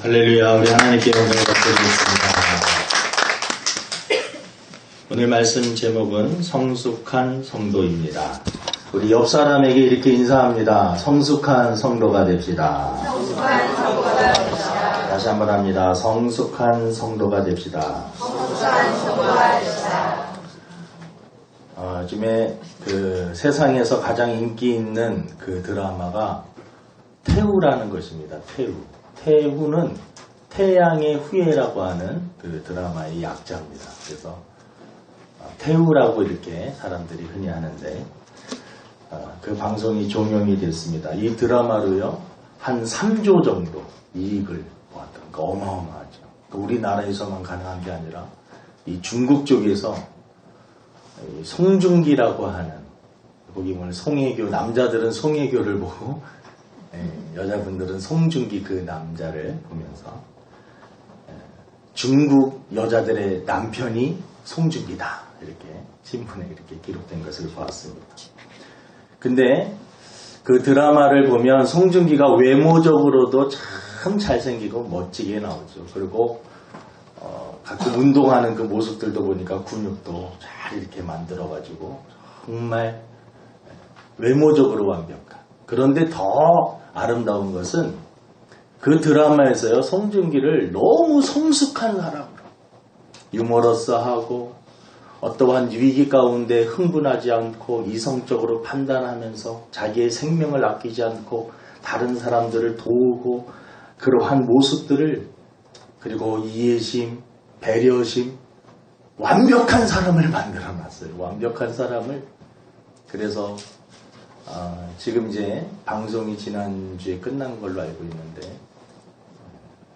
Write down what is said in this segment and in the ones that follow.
할렐루야. 우리 하나님께 영광을 드리겠습니다. 오늘 말씀 제목은 성숙한 성도입니다. 우리 옆 사람에게 이렇게 인사합니다. 성숙한 성도가 됩시다. 성숙한 성도가 됩시다. 다시 한번 합니다. 성숙한 성도가 됩시다. 성숙한 성도가 됩시다. 요즘에 그 세상에서 가장 인기 있는 그 드라마가 태우라는 것입니다. 태우는 태양의 후예라고 하는 그 드라마의 약자입니다. 그래서 태우라고 이렇게 사람들이 흔히 하는데 그 방송이 종영이 됐습니다. 이 드라마로요 한 3조 정도 이익을 보았던 거 어마어마하죠. 우리나라에서만 가능한 게 아니라 이 중국 쪽에서 송중기라고 하는 거기 보면 송혜교 남자들은 송혜교를 보고 여자분들은 송중기 그 남자를 보면서 중국 여자들의 남편이 송중기다 이렇게 신문에 이렇게 기록된 것을 보았습니다. 근데 그 드라마를 보면 송중기가 외모적으로도 참 잘생기고 멋지게 나오죠. 그리고 가끔 운동하는 그 모습들도 보니까 근육도 잘 이렇게 만들어가지고 정말 외모적으로 완벽한. 그런데 더 아름다운 것은 그 드라마에서요 송중기를 너무 성숙한 사람으로 유머러스하고 어떠한 위기 가운데 흥분하지 않고 이성적으로 판단하면서 자기의 생명을 아끼지 않고 다른 사람들을 도우고 그러한 모습들을 그리고 이해심, 배려심 완벽한 사람을 만들어놨어요. 완벽한 사람을. 그래서 지금 이제 방송이 지난주에 끝난 걸로 알고 있는데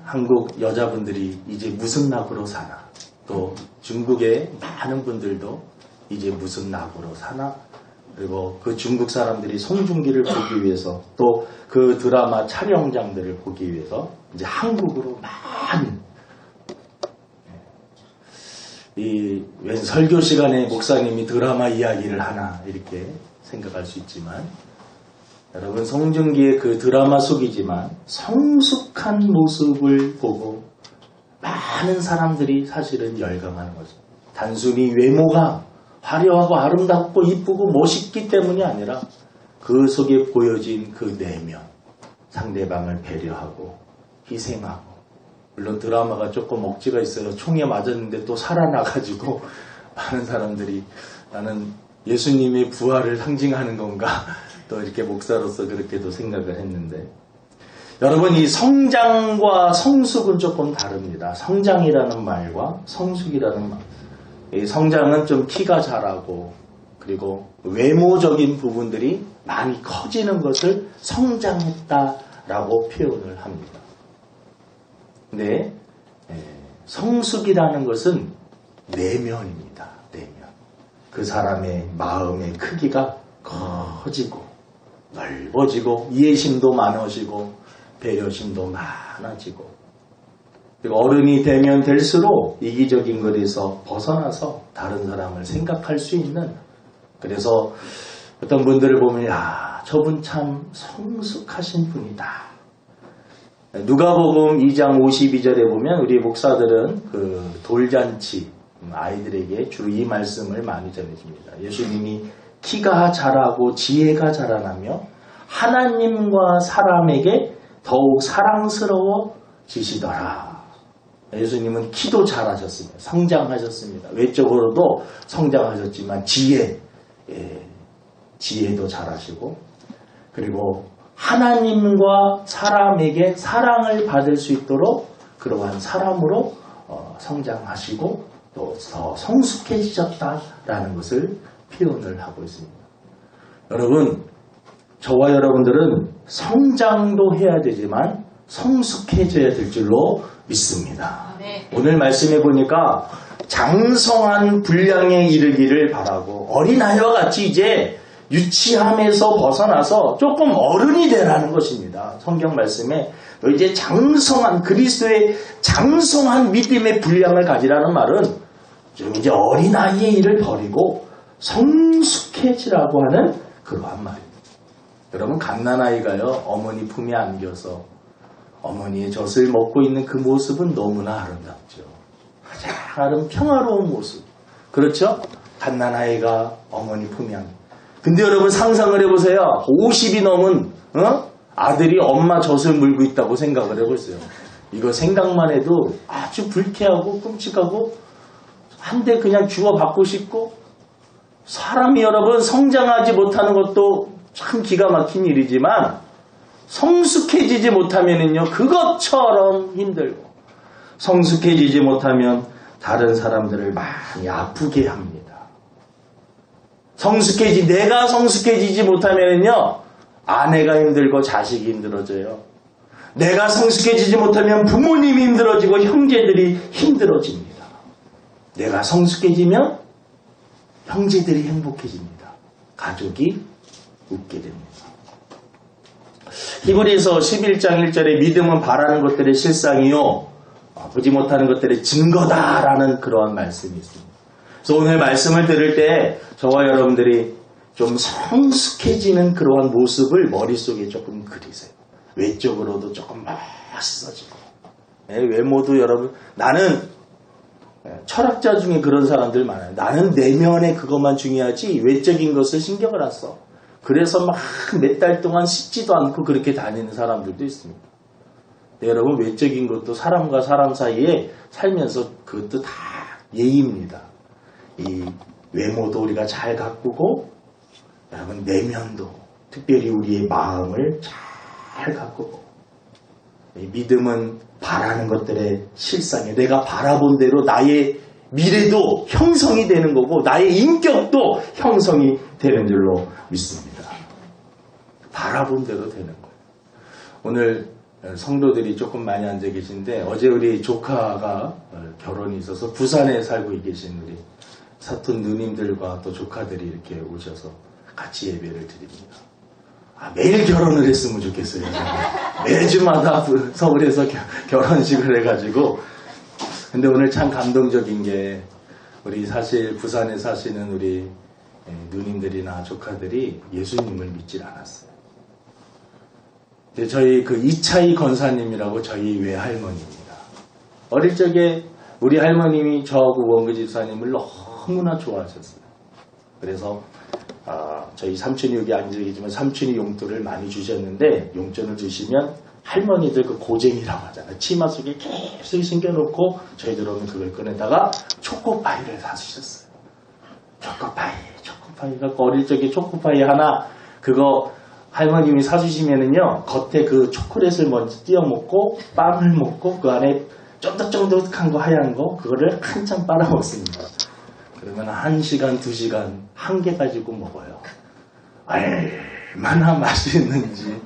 한국 여자분들이 이제 무슨 낙으로 사나 또 중국의 많은 분들도 이제 무슨 낙으로 사나 그리고 그 중국 사람들이 송중기를 보기 위해서 또 그 드라마 촬영장들을 보기 위해서 이제 한국으로 많이 웬 설교 시간에 목사님이 드라마 이야기를 하나 이렇게 생각할 수 있지만 여러분 송중기의 그 드라마 속이지만 성숙한 모습을 보고 많은 사람들이 사실은 열광하는 거죠. 단순히 외모가 화려하고 아름답고 이쁘고 멋있기 때문이 아니라 그 속에 보여진 그 내면 상대방을 배려하고 희생하고 물론 드라마가 조금 억지가 있어요. 총에 맞았는데 또 살아나가지고 많은 사람들이 나는 예수님의 부활을 상징하는 건가 또 이렇게 목사로서 그렇게도 생각을 했는데 여러분 이 성장과 성숙은 조금 다릅니다. 성장이라는 말과 성숙이라는 말. 이 성장은 좀 키가 자라고 그리고 외모적인 부분들이 많이 커지는 것을 성장했다라고 표현을 합니다. 근데 성숙이라는 것은 내면입니다. 내면. 그 사람의 마음의 크기가 커지고 넓어지고 이해심도 많아지고 배려심도 많아지고 그리고 어른이 되면 될수록 이기적인 것에서 벗어나서 다른 사람을 생각할 수 있는 그래서 어떤 분들을 보면 야 저분 참 성숙하신 분이다. 누가복음 2장 52절에 보면 우리 목사들은 그 돌잔치 아이들에게 주로 이 말씀을 많이 전해줍니다. 예수님이 키가 자라고 지혜가 자라나며 하나님과 사람에게 더욱 사랑스러워지시더라. 예수님은 키도 자라셨습니다. 성장하셨습니다. 외적으로도 성장하셨지만 지혜도 잘하시고 그리고 하나님과 사람에게 사랑을 받을 수 있도록 그러한 사람으로 성장하시고 또 더 성숙해지셨다라는 것을 표현을 하고 있습니다. 여러분 저와 여러분들은 성장도 해야 되지만 성숙해져야 될 줄로 믿습니다. 네. 오늘 말씀해 보니까 장성한 분량에 이르기를 바라고 어린아이와 같이 이제 유치함에서 벗어나서 조금 어른이 되라는 것입니다. 성경 말씀에 너 이제 장성한 그리스도의 장성한 믿음의 분량을 가지라는 말은 좀 이제 어린아이의 일을 버리고 성숙해지라고 하는 그러한 말입니다. 여러분 갓난아이가요 어머니 품에 안겨서 어머니의 젖을 먹고 있는 그 모습은 너무나 아름답죠. 가장 평화로운 모습. 그렇죠? 갓난아이가 어머니 품에 안. 근데 여러분 상상을 해보세요. 50이 넘은 아들이 엄마 젖을 물고 있다고 생각을 해보세요. 이거 생각만 해도 아주 불쾌하고 끔찍하고 한 대 그냥 주워받고 싶고, 사람이 여러분 성장하지 못하는 것도 참 기가 막힌 일이지만 성숙해지지 못하면은요 그것처럼 힘들고, 성숙해지지 못하면 다른 사람들을 많이 아프게 합니다. 내가 성숙해지지 못하면은요 아내가 힘들고 자식이 힘들어져요. 내가 성숙해지지 못하면 부모님이 힘들어지고 형제들이 힘들어집니다. 내가 성숙해지면 형제들이 행복해집니다. 가족이 웃게 됩니다. 히브리서 11장 1절에 믿음은 바라는 것들의 실상이요 보지 못하는 것들의 증거다라는 그러한 말씀이 있습니다. 그래서 오늘 말씀을 들을 때 저와 여러분들이 좀 성숙해지는 그러한 모습을 머릿속에 조금 그리세요. 외적으로도 조금 멋있어지고, 외모도 여러분, 나는 철학자 중에 그런 사람들 많아요. 나는 내면의 그것만 중요하지 외적인 것을 신경을 안 써. 그래서 막 몇 달 동안 씻지도 않고 그렇게 다니는 사람들도 있습니다. 네, 여러분 외적인 것도 사람과 사람 사이에 살면서 그것도 다 예의입니다. 이 외모도 우리가 잘 가꾸고, 여러분 내면도 특별히 우리의 마음을 잘 가꾸고, 이 믿음은 바라는 것들의 실상에 내가 바라본 대로 나의 미래도 형성이 되는 거고 나의 인격도 형성이 되는 줄로 믿습니다. 바라본 대로 되는 거예요. 오늘 성도들이 조금 많이 앉아 계신데, 어제 우리 조카가 결혼이 있어서 부산에 살고 계신 우리 사촌 누님들과 또 조카들이 이렇게 오셔서 같이 예배를 드립니다. 매일 결혼을 했으면 좋겠어요. 매주마다 서울에서 결혼식을 해가지고. 근데 오늘 참 감동적인 게, 우리 사실 부산에 사시는 우리 누님들이나 조카들이 예수님을 믿질 않았어요. 저희 그 이차이 권사님이라고 저희 외할머니입니다. 어릴 적에 우리 할머님이 저하고 원그 집사님을 너무나 좋아하셨어요. 그래서 저희 삼촌이 여기 앉아 계시지만 삼촌이 용돈을 많이 주셨는데, 용돈을 주시면 할머니들 그 고쟁이라고 하잖아요. 치마 속에 계속 숨겨놓고 저희들 오면 그걸 꺼내다가 초코파이를 사주셨어요. 초코파이 갖고 어릴 적에 초코파이 하나 그거 할머님이 사주시면은요 겉에 그 초콜릿을 먼저 띄워 먹고 빵을 먹고 그 안에 쫀득쫀득한 거 하얀 거 그거를 한참 빨아 먹습니다. 그러면 1시간 2시간 한 개 가지고 먹어요. 얼마나 맛있는지.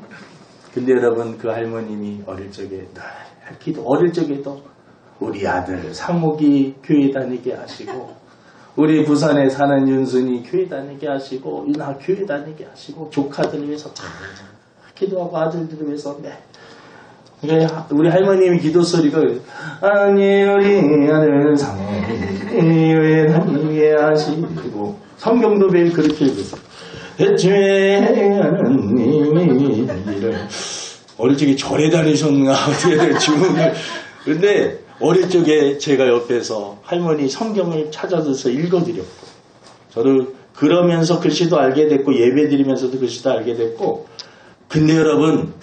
근데 여러분 그 할머님이 어릴 적에 어릴 적에도 우리 아들 상목이 교회 다니게 하시고, 우리 부산에 사는 윤순이 교회 다니게 하시고, 나 교회 다니게 하시고, 조카들 위해서 다 기도하고 아들들 위해서. 우리 할머님이 기도 소리가 아니 우리 아들 상목이 교회 다니게 하시고, 성경도 매일 그렇게 읽으세요. 대체 하나님이 어릴 적에 절에 다니셨나 어떻게 주문을. 근데 어릴 적에 제가 옆에서 할머니 성경을 찾아서 읽어드렸고, 저도 그러면서 글씨도 알게 됐고 예배드리면서도 글씨도 알게 됐고. 근데 여러분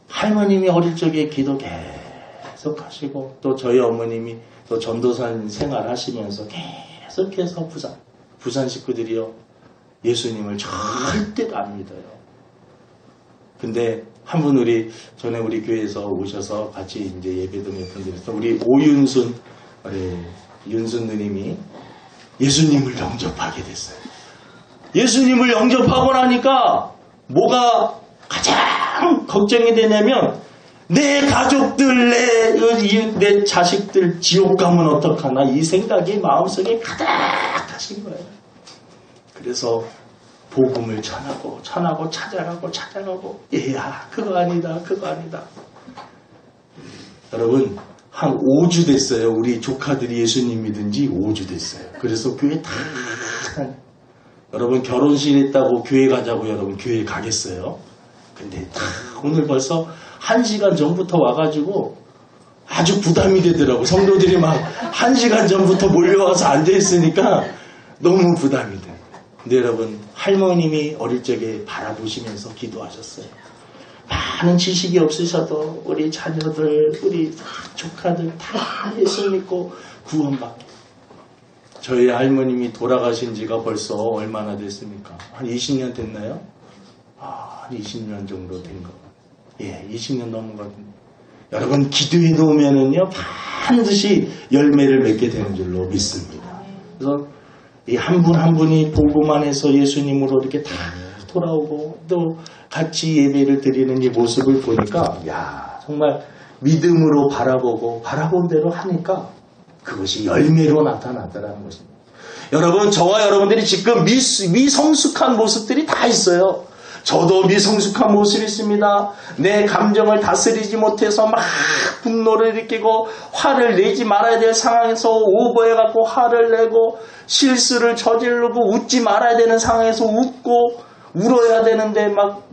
할머님이 어릴 적에 기도 계속 하시고, 또 저희 어머님이 또 전도사님 생활하시면서 계속해서 부산 식구들이요 예수님을 절대로 안 믿어요. 근데 한 분 전에 우리 교회에서 오셔서 같이 이제 예배도 몇 분 드렸어. 우리 오윤순, 윤순 누님이 예수님을 영접하게 됐어요. 예수님을 영접하고 나니까 뭐가 가장 걱정이 되냐면, 내 가족들, 내 자식들 지옥 가면 어떡하나, 이 생각이 마음속에 가득하신 거예요. 그래서 복음을 전하고 찾아가고 얘야 그거 아니다. 여러분 한 5주 됐어요. 우리 조카들이 예수님 믿은 지 5주 됐어요. 그래서 교회 다 여러분 결혼식 했다고 교회 가자고 여러분 교회 가겠어요? 근데 오늘 벌써 1시간 전부터 와가지고 아주 부담이 되더라고. 성도들이 막 1시간 전부터 몰려와서 앉아있으니까 너무 부담이 돼. 근데 여러분, 할머님이 어릴 적에 바라보시면서 기도하셨어요. 많은 지식이 없으셔도 우리 자녀들, 우리 조카들 다 예수 믿고 구원받게. 저희 할머님이 돌아가신 지가 벌써 얼마나 됐습니까? 한 20년 됐나요? 한 20년 정도 된 것 같아요. 예, 20년 넘은 것 같은데. 여러분, 기도해 놓으면은요, 반드시 열매를 맺게 되는 줄로 믿습니다. 그래서 이 한 분 한 분이 보고만 해서 예수님으로 이렇게 다 돌아오고 또 같이 예배를 드리는 이 모습을 보니까, 야, 정말 믿음으로 바라보고 바라본 대로 하니까 그것이 열매로 나타나더라는 것입니다. 여러분, 저와 여러분들이 지금 미성숙한 모습들이 다 있어요. 저도 미성숙한 모습이 있습니다. 내 감정을 다스리지 못해서 막 분노를 일으키고 화를 내지 말아야 될 상황에서 오버해갖고 화를 내고 실수를 저지르고 웃지 말아야 되는 상황에서 웃고 울어야 되는데 막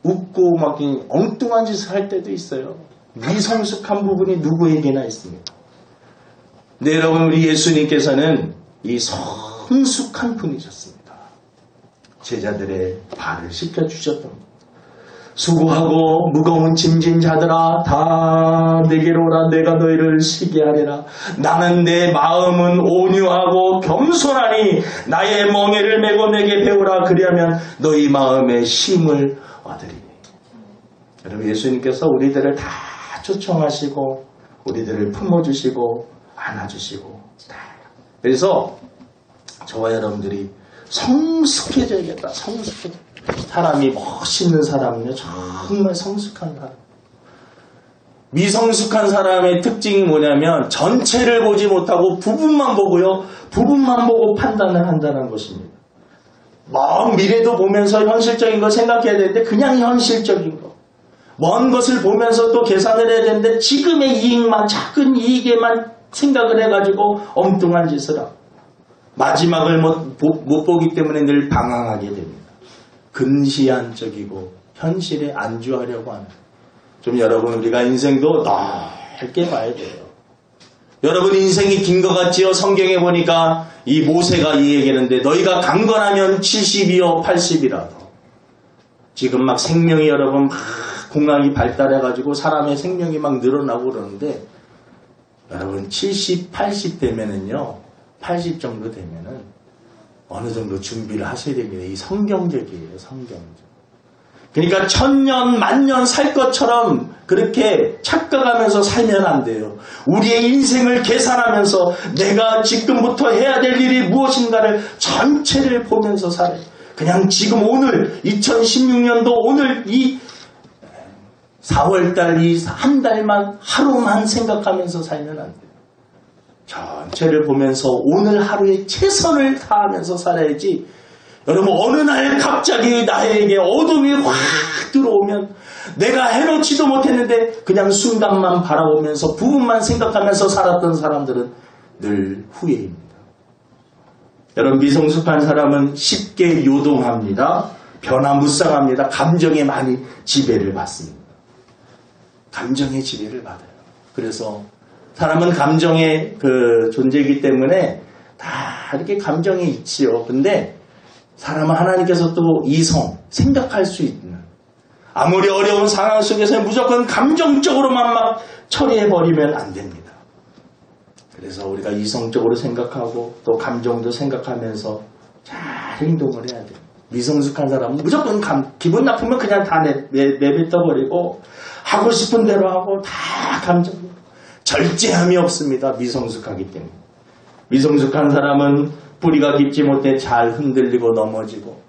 웃고 막 엉뚱한 짓을 할 때도 있어요. 미성숙한 부분이 누구에게나 있습니다. 네, 여러분, 우리 예수님께서는 이 성숙한 분이셨습니다. 제자들의 발을 씻겨주셨던 것. 수고하고 무거운 짐진 자들아 다 내게로 오라. 내가 너희를 쉬게 하리라. 나는 내 마음은 온유하고 겸손하니 나의 멍에를 메고 내게 배우라. 그리하면 너희 마음에 쉼을 얻으리니. 여러분, 예수님께서 우리들을 다 초청하시고 우리들을 품어주시고 안아주시고 다. 그래서 저와 여러분들이 성숙해져야겠다. 성숙해져. 사람이 멋있는 사람은요, 정말 성숙한 사람. 미성숙한 사람의 특징이 뭐냐면 전체를 보지 못하고 부분만 보고요, 부분만 보고 판단을 한다는 것입니다. 먼 미래도 보면서 현실적인 걸 생각해야 되는데 그냥 현실적인 거. 먼 것을 보면서 또 계산을 해야 되는데 지금의 이익만, 작은 이익에만 생각을 해가지고 엉뚱한 짓을 하고 마지막을 못 보기 때문에 늘 방황하게 됩니다. 근시안적이고 현실에 안주하려고 하는. 좀 여러분, 우리가 인생도 넓게 봐야 돼요. 여러분, 인생이 긴 것 같지요? 성경에 보니까 이 모세가 이 얘기하는데 너희가 강건하면 70이요 80이라도. 지금 막 생명이 여러분 막 공학이 발달해가지고 사람의 생명이 막 늘어나고 그러는데 여러분 70, 80 되면은요, 80 정도 되면은 어느 정도 준비를 하셔야 됩니다. 이 성경적이에요, 성경적. 그러니까 1000년, 10,000년 살 것처럼 그렇게 착각하면서 살면 안 돼요. 우리의 인생을 계산하면서 내가 지금부터 해야 될 일이 무엇인가를 전체를 보면서 살아요. 그냥 지금 오늘 2016년도 오늘 이 4월달 이 한 달만 하루만 생각하면서 살면 안 돼요. 전체를 보면서 오늘 하루에 최선을 다하면서 살아야지. 여러분, 어느 날 갑자기 나에게 어둠이 확 들어오면 내가 해놓지도 못했는데 그냥 순간만 바라보면서 부분만 생각하면서 살았던 사람들은 늘 후회입니다. 여러분, 미성숙한 사람은 쉽게 요동합니다. 변화무쌍합니다. 감정에 많이 지배를 받습니다. 감정의 지배를 받아요. 그래서 사람은 감정의 그 존재이기 때문에 다 이렇게 감정이 있지요. 근데 사람은 하나님께서 또 이성, 생각할 수 있는, 아무리 어려운 상황 속에서 무조건 감정적으로만 막 처리해버리면 안 됩니다. 그래서 우리가 이성적으로 생각하고 또 감정도 생각하면서 잘 행동을 해야 돼요. 미성숙한 사람은 무조건 기분 나쁘면 그냥 다 내뱉어버리고 하고 싶은 대로 하고 다 감정, 절제함이 없습니다. 미성숙하기 때문에. 미성숙한 사람은 뿌리가 깊지 못해 잘 흔들리고 넘어지고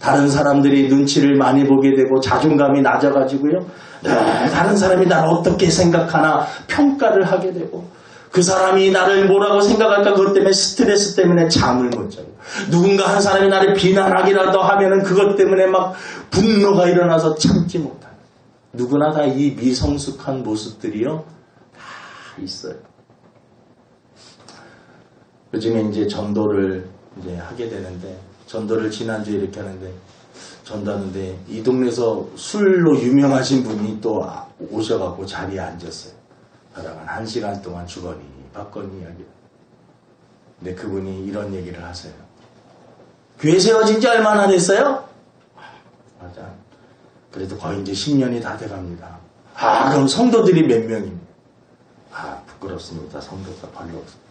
다른 사람들이 눈치를 많이 보게 되고 자존감이 낮아가지고요, 다른 사람이 나를 어떻게 생각하나 평가를 하게 되고 그 사람이 나를 뭐라고 생각할까 그것 때문에 스트레스 때문에 잠을 못 자고 누군가 한 사람이 나를 비난하기라도 하면은 그것 때문에 막 분노가 일어나서 참지 못하는, 누구나 다 이 미성숙한 모습들이요 다 있어요. 요즘에 이제 전도를 이제 하게 되는데, 전도를 지난주에 이렇게 하는데 전다는데 이 동네에서 술로 유명하신 분이 또 오셔갖고 자리에 앉았어요. 그러다가 1시간 동안 주거니 받거니 이야기. 근데 그분이 이런 얘기를 하세요. 교회 세워진 지 얼마나 됐어요? 맞아. 그래도 거의 이제 10년이 다 돼갑니다. 그럼 성도들이 몇 명입니까? 부끄럽습니다. 성도가 별로 없어요.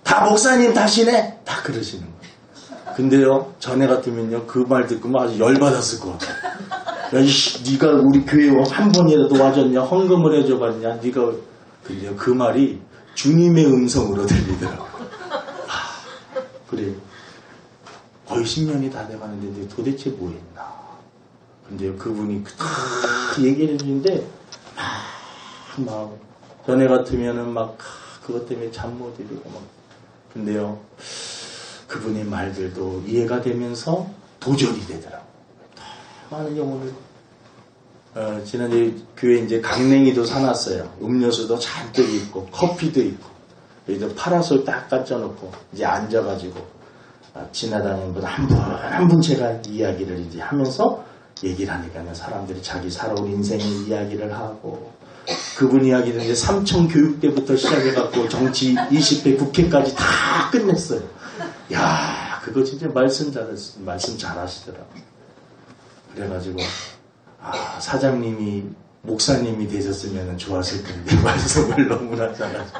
다 목사님 탓이네? 다 그러시는 거예요. 근데요, 전에 같으면요, 그 말 듣고 아주 열받았을 것 같아요. 야, 이씨, 네가 우리 교회 한 번이라도 와줬냐? 헌금을 해줘봤냐? 네가. 근데요, 그 말이 주님의 음성으로 들리더라고요. 그래. 거의 10년이 다 돼가는데 도대체 뭐 했나? 근데요, 그분이 얘기를 해주는데, 막, 전에 같으면은 막, 그것 때문에 잠 못 이루고 막. 근데요, 그분의 말들도 이해가 되면서 도전이 되더라고요. 많은 경우를. 지난주에 교회 이제 강냉이도 사놨어요. 음료수도 잔뜩 있고, 커피도 있고, 여기도 파라솔 딱 깎아놓고, 이제 앉아가지고, 지나다니는 분 한 분 제가 이야기를 이제 하면서 얘기를 하니까요. 사람들이 자기 살아온 인생의 이야기를 하고, 그분 이야기는 이제 삼청 교육 때부터 시작해갖고 정치 20대 국회까지 다 끝냈어요. 야, 그거 진짜 말씀 잘하시더라고요. 그래가지고, 사장님이, 목사님이 되셨으면 좋았을 텐데, 말씀을 너무나 잘하시고.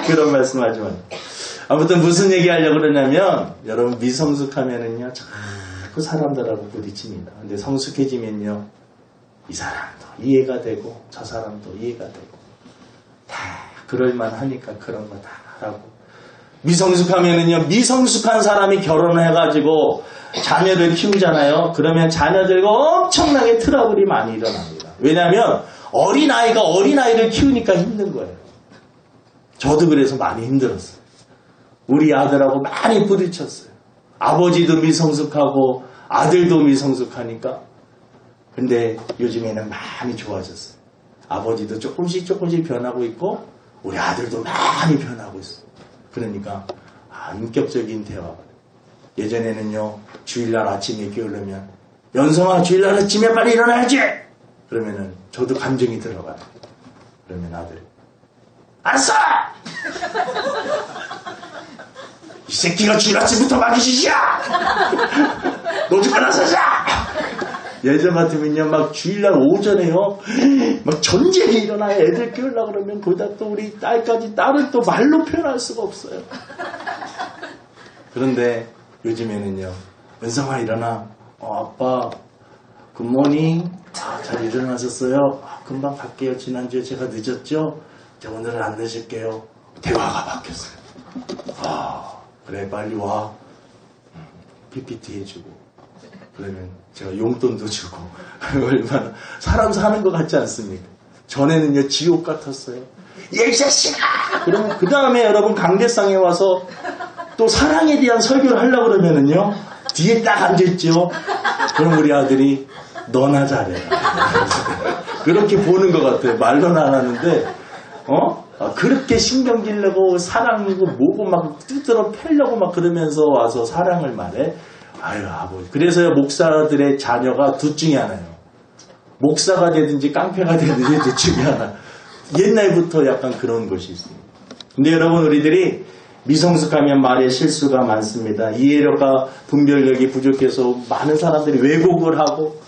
그런 말씀 하지 마요. 아무튼 무슨 얘기 하려고 그러냐면, 여러분 미성숙하면은요, 자꾸 사람들하고 부딪힙니다. 근데 성숙해지면요, 이 사람도 이해가 되고, 저 사람도 이해가 되고, 다 그럴만 하니까 그런 거 다 하라고. 미성숙하면은요, 미성숙한 사람이 결혼해가지고 자녀를 키우잖아요. 그러면 자녀들과 엄청나게 트러블이 많이 일어납니다. 왜냐하면 어린아이가 어린아이를 키우니까 힘든 거예요. 저도 그래서 많이 힘들었어요. 우리 아들하고 많이 부딪혔어요. 아버지도 미성숙하고 아들도 미성숙하니까. 근데 요즘에는 많이 좋아졌어요. 아버지도 조금씩 변하고 있고 우리 아들도 많이 변하고 있어요. 그러니까 인격적인 대화가. 예전에는요, 주일날 아침에 깨우려면 연성아, 주일날 아침에 빨리 일어나야지! 그러면은 저도 감정이 들어가요. 그러면 아들이 알았어! 이 새끼가 주일 아침부터 마귀짓이야! 너 좀 알아서 자! 예전 같으면요, 막 주일날 오전에요, 막 전쟁이 일어나요. 애들 깨우려고 그러면 거기다 또 우리 딸까지, 딸은 또 말로 표현할 수가 없어요. 그런데 요즘에는요, 은성아 일어나. 아빠, 굿모닝. 잘 일어나셨어요? 금방 갈게요. 지난주에 제가 늦었죠? 오늘은 안 늦을게요. 대화가 바뀌었어요. 그래, 빨리 와. PPT 해주고. 그러면 제가 용돈도 주고. 얼마나, 사람 사는 것 같지 않습니까? 전에는요, 지옥 같았어요. 이 자식아! 그러면 그 다음에 여러분 강대상에 와서 또 사랑에 대한 설교를 하려고 그러면은요, 뒤에 딱 앉아있죠. 그럼 우리 아들이 너나 잘해. 그렇게 보는 것 같아요. 말로는 안 하는데, 그렇게 신경질 내고 사랑이고 뭐고 막 뜯으러 패려고 막 그러면서 와서 사랑을 말해. 아유, 아버지. 그래서요, 목사들의 자녀가 둘 중에 하나예요. 목사가 되든지 깡패가 되든지 둘 중에 하나. 옛날부터 약간 그런 것이 있습니다. 근데 여러분, 우리들이 미성숙하면 말에 실수가 많습니다. 이해력과 분별력이 부족해서 많은 사람들이 왜곡을 하고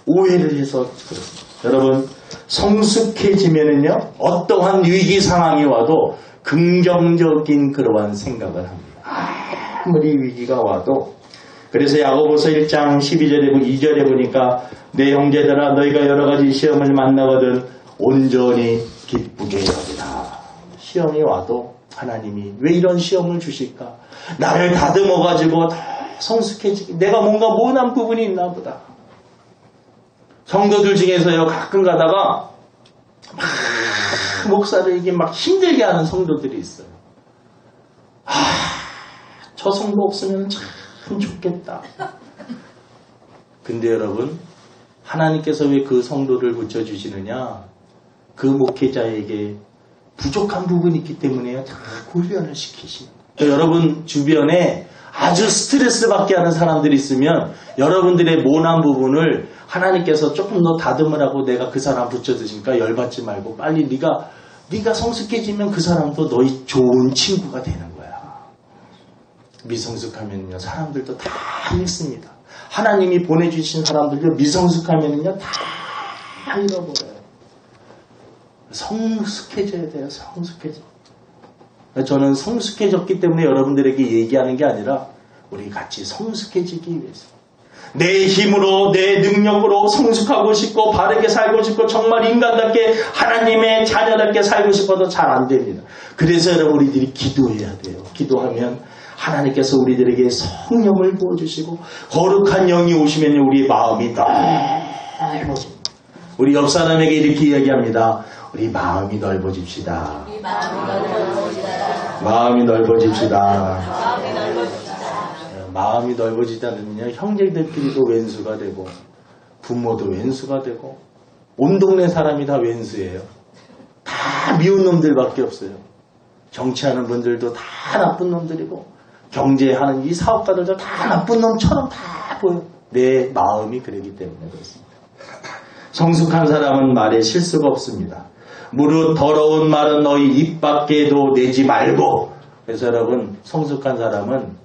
오해를 해서 그렇습니다. 여러분, 성숙해지면은요, 어떠한 위기 상황이 와도 긍정적인 그러한 생각을 합니다. 아무리 위기가 와도. 그래서 야고보서 1장 2절에 보니까 내 형제들아, 너희가 여러 가지 시험을 만나거든 온전히 기쁘게 여기라. 시험이 와도 하나님이 왜 이런 시험을 주실까? 나를 다듬어가지고 더 성숙해지게, 내가 뭔가 모난 부분이 있나 보다. 성도들 중에서요, 가끔 가다가 목사를 이게 막 힘들게 하는 성도들이 있어요. 저 성도 없으면 참 좋겠다. 근데 여러분, 하나님께서 왜 그 성도를 붙여주시느냐? 그 목회자에게 부족한 부분이 있기 때문에 자꾸 훈련을 시키시는. 여러분 주변에 아주 스트레스 받게 하는 사람들이 있으면 여러분들의 모난 부분을 하나님께서 조금 더 다듬으라고 내가 그 사람 붙여드시니까 열받지 말고 빨리 네가 성숙해지면 그 사람도 너희 좋은 친구가 되는 거야. 미성숙하면요 사람들도 다 잃습니다. 하나님이 보내주신 사람들도 미성숙하면요 다 잃어버려요. 성숙해져야 돼요. 성숙해져. 저는 성숙해졌기 때문에 여러분들에게 얘기하는 게 아니라 우리 같이 성숙해지기 위해서 내 힘으로 내 능력으로 성숙하고 싶고 바르게 살고 싶고 정말 인간답게 하나님의 자녀답게 살고 싶어도 잘 안 됩니다. 그래서 여러분 우리들이 기도해야 돼요. 기도하면 하나님께서 우리들에게 성령을 부어주시고 거룩한 영이 오시면 우리 마음이 넓어집니다. 우리 옆 사람에게 이렇게 이야기합니다. 우리 마음이 넓어집시다. 마음이 넓어집시다. 마음이 넓어지다는요 형제들끼리도 왼수가 되고 부모도 왼수가 되고 온 동네 사람이 다 왼수예요. 다 미운 놈들밖에 없어요. 정치하는 분들도 다 나쁜 놈들이고 경제하는 이 사업가들도 다 나쁜 놈처럼 다 보여요. 내 마음이 그러기 때문에 그렇습니다. 성숙한 사람은 말에 실수가 없습니다. 무릇 더러운 말은 너희 입 밖에도 내지 말고. 그래서 여러분 성숙한 사람은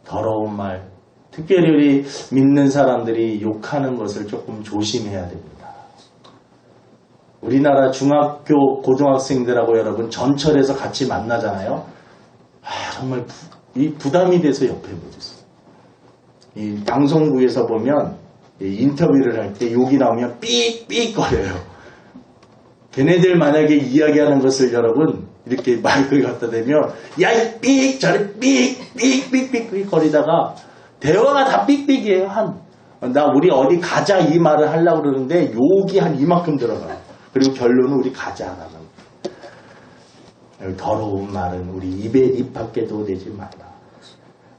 더러운 말, 특별히 우리 믿는 사람들이 욕하는 것을 조금 조심해야 됩니다. 우리나라 중학교 고등학생들하고 여러분 전철에서 같이 만나잖아요. 정말 이 부담이 돼서 옆에 보셨어요. 이 방송국에서 보면 인터뷰를 할 때 욕이 나오면 삑삑 거려요. 걔네들 만약에 이야기하는 것을 여러분 이렇게 마이크를 갖다 대면 야 이 삑 저리 삑삑삑삑 거리다가 대화가 다 삑삑이에요. 나 우리 어디 가자 이 말을 하려고 그러는데 욕이 한 이만큼 들어가요. 그리고 결론은 우리 가자 안 하는 거예요. 더러운 말은 우리 입 밖에도 내지 말라.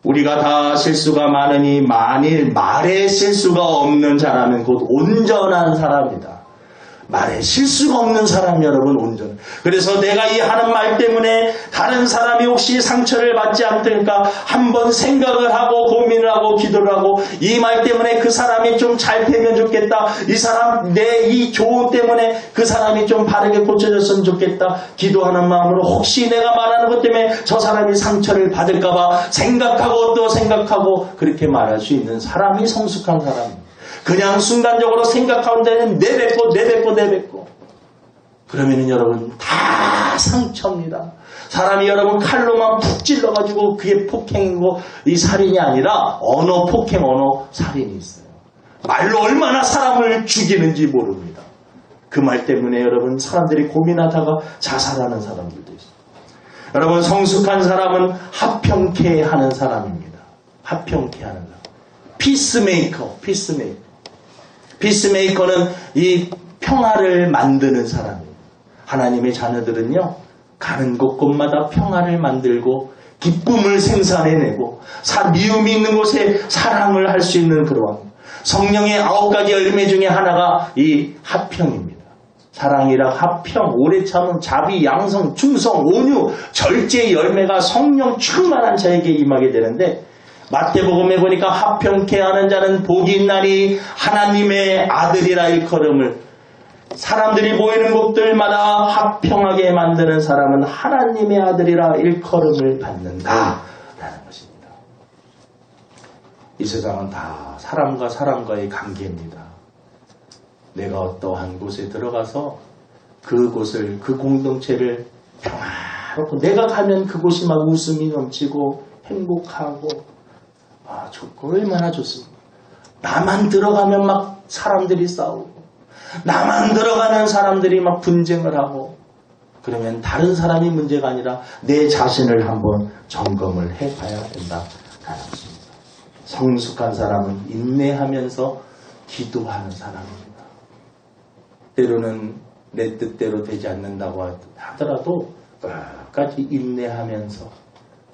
우리가 다 실수가 많으니 만일 말에 실수가 없는 자라면 곧 온전한 사람이다. 말에 실수가 없는 사람 여러분 온전. 그래서 내가 이 하는 말 때문에 다른 사람이 혹시 상처를 받지 않을까 한번 생각을 하고 고민을 하고 기도를 하고 이 말 때문에 그 사람이 좀 잘 되면 좋겠다. 이 사람 내 이 조언 때문에 그 사람이 좀 바르게 고쳐졌으면 좋겠다. 기도하는 마음으로 혹시 내가 말하는 것 때문에 저 사람이 상처를 받을까봐 생각하고 또 생각하고 그렇게 말할 수 있는 사람이 성숙한 사람입니다. 그냥 순간적으로 생각하는 데는 내뱉고 그러면은 여러분 다 상처입니다. 사람이 여러분 칼로만 푹 찔러가지고 그게 폭행이고 이 살인이 아니라 언어 폭행, 언어 살인이 있어요. 말로 얼마나 사람을 죽이는지 모릅니다. 그 말 때문에 여러분 사람들이 고민하다가 자살하는 사람들도 있어요. 여러분 성숙한 사람은 합평케 하는 사람입니다. 합평케 하는 사람. 피스메이커. 피스메이커는 이 평화를 만드는 사람이에요. 하나님의 자녀들은요, 가는 곳곳마다 평화를 만들고 기쁨을 생산해내고 미움이 있는 곳에 사랑을 할 수 있는 그런 성령의 9가지 열매 중에 하나가 이 합평입니다. 사랑이라 합평, 오래 참음, 자비, 양성, 충성, 온유, 절제의 열매가 성령 충만한 자에게 임하게 되는데 마태복음에 보니까 합평케 하는 자는 복이 있나니 하나님의 아들이라 일컬음을 사람들이 모이는 곳들마다 합평하게 만드는 사람은 하나님의 아들이라 일컬음을 받는다 라는 것입니다. 이 세상은 다 사람과 사람과의 관계입니다. 내가 어떠한 곳에 들어가서 그곳을 그 공동체를 평화롭고 내가 가면 그곳이 막 웃음이 넘치고 행복하고 좋고 얼마나 좋습니까? 나만 들어가면 막 사람들이 싸우고 나만 들어가는 사람들이 막 분쟁을 하고 그러면 다른 사람이 문제가 아니라 내 자신을 한번 점검을 해봐야 된다라는 것입니다. 성숙한 사람은 인내하면서 기도하는 사람입니다. 때로는 내 뜻대로 되지 않는다고 하더라도 끝까지 인내하면서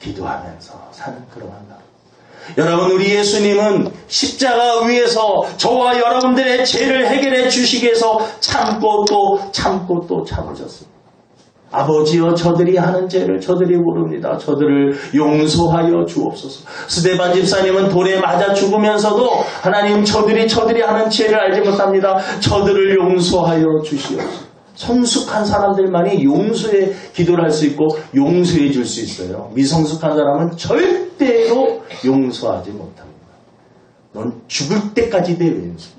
기도하면서 사는 그런 사람. 여러분 우리 예수님은 십자가 위에서 저와 여러분들의 죄를 해결해 주시기 위해서 참고 또 참으셨습니다. 아버지여 저들이 하는 죄를 저들이 모릅니다. 저들을 용서하여 주옵소서. 스데반 집사님은 돌에 맞아 죽으면서도 하나님 저들이 하는 죄를 알지 못합니다. 저들을 용서하여 주시옵소서. 성숙한 사람들만이 용서의 기도를 할 수 있고 용서해 줄 수 있어요. 미성숙한 사람은 절대로 용서하지 못합니다. 넌 죽을 때까지 내 왼수.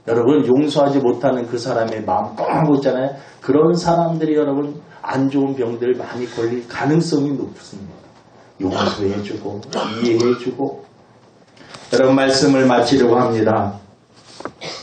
여러분 용서하지 못하는 그 사람의 마음 뻥하고 있잖아요. 그런 사람들이 여러분 안 좋은 병들 많이 걸릴 가능성이 높습니다. 용서해주고 이해해주고. 여러분 말씀을 마치려고 합니다.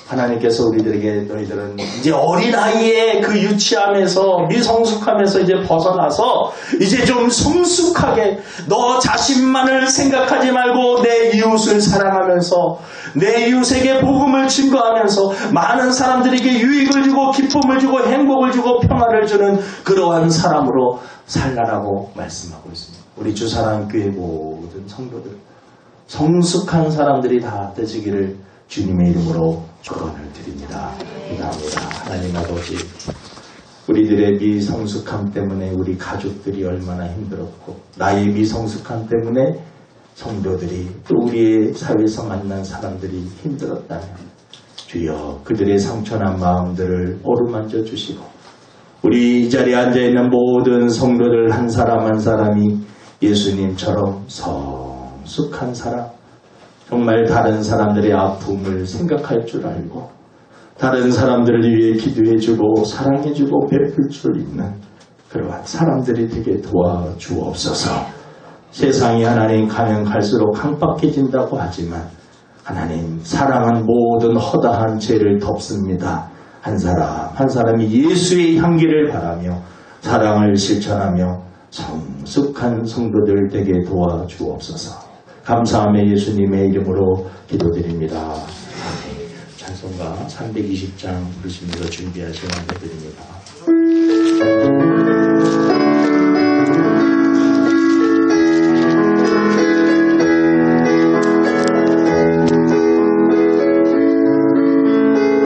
하나님께서 우리들에게 너희들은 이제 어린아이의 그 유치함에서 미성숙함에서 이제 벗어나서 이제 좀 성숙하게 너 자신만을 생각하지 말고 내 이웃을 사랑하면서 내 이웃에게 복음을 증거하면서 많은 사람들에게 유익을 주고 기쁨을 주고 행복을 주고 평화를 주는 그러한 사람으로 살라라고 말씀하고 있습니다. 우리 주사랑교회 모든 성도들 성숙한 사람들이 다 되시기를 주님의 이름으로 축원을 드립니다. 감사합니다. 하나님 아버지, 우리들의 미성숙함 때문에 우리 가족들이 얼마나 힘들었고 나의 미성숙함 때문에 성도들이 또 우리의 사회에서 만난 사람들이 힘들었다면 주여 그들의 상처난 마음들을 어루만져 주시고 우리 이 자리에 앉아있는 모든 성도들 한 사람 한 사람이 예수님처럼 성숙한 사람, 정말 다른 사람들의 아픔을 생각할 줄 알고 다른 사람들을 위해 기도해주고 사랑해주고 베풀 줄 있는 그러한 사람들이 되게 도와주옵소서. 세상이 하나님 가면 갈수록 강박해진다고 하지만 하나님 사랑은 모든 허다한 죄를 덮습니다. 한 사람 한 사람이 예수의 향기를 바라며 사랑을 실천하며 성숙한 성도들 되게 도와주옵소서. 감사함에 예수님의 이름으로 기도드립니다. 아멘. 찬송가 320장 부르심으로 준비하시면 해드립니다.